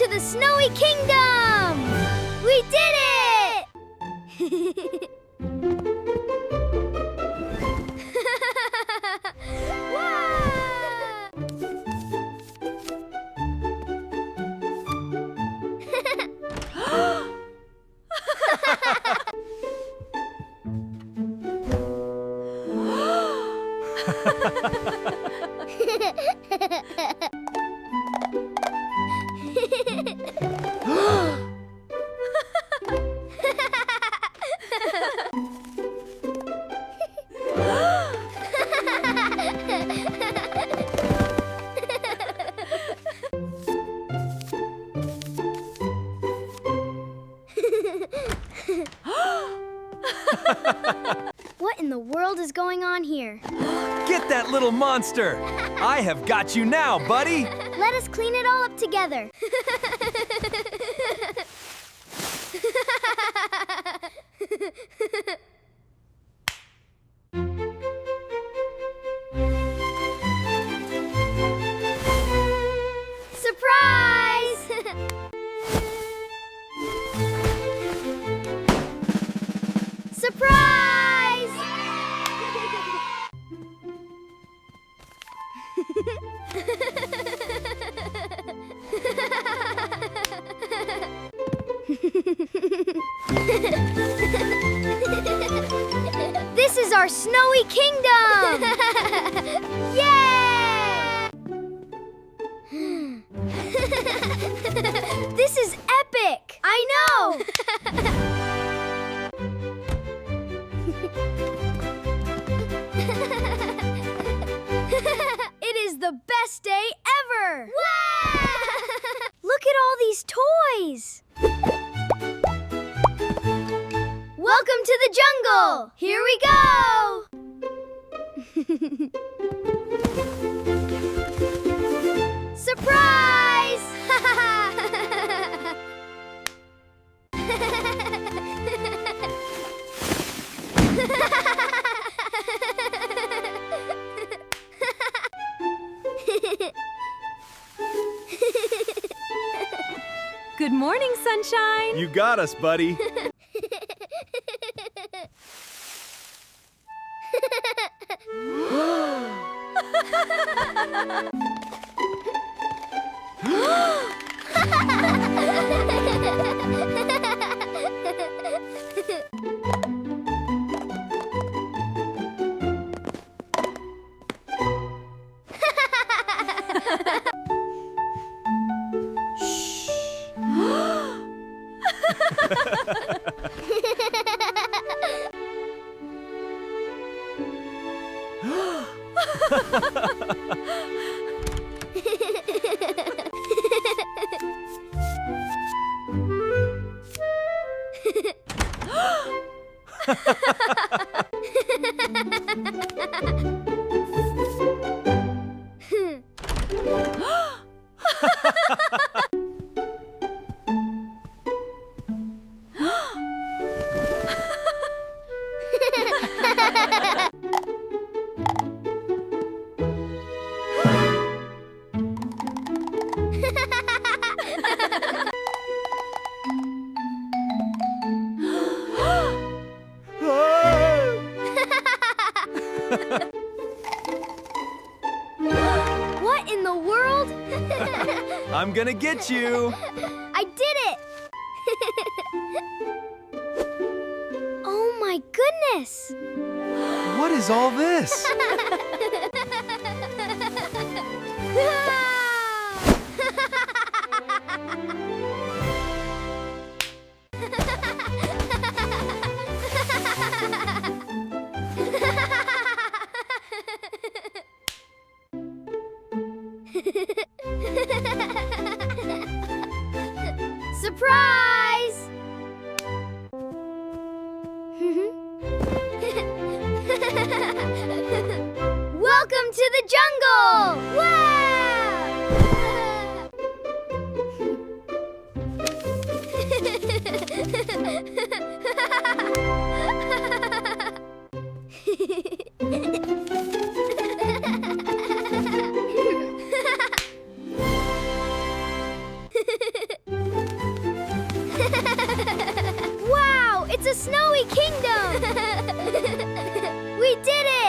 to the Snowy Kingdom! We did it! What in the world is going on here? Get that little monster! I have got you now, buddy! Let us clean it all up together. Surprise! Surprise! This is our Snowy Kingdom! Yay! This is epic! I know! It is the best day ever! Wow! Look at all these toys! Welcome to the jungle! Here we go! Surprise! Good morning, sunshine. You got us, buddy. What in the world? I'm gonna get you! I did it! Oh my goodness! What is all this? Surprise! Welcome to the jungle! Wow! It's a snowy kingdom! We did it!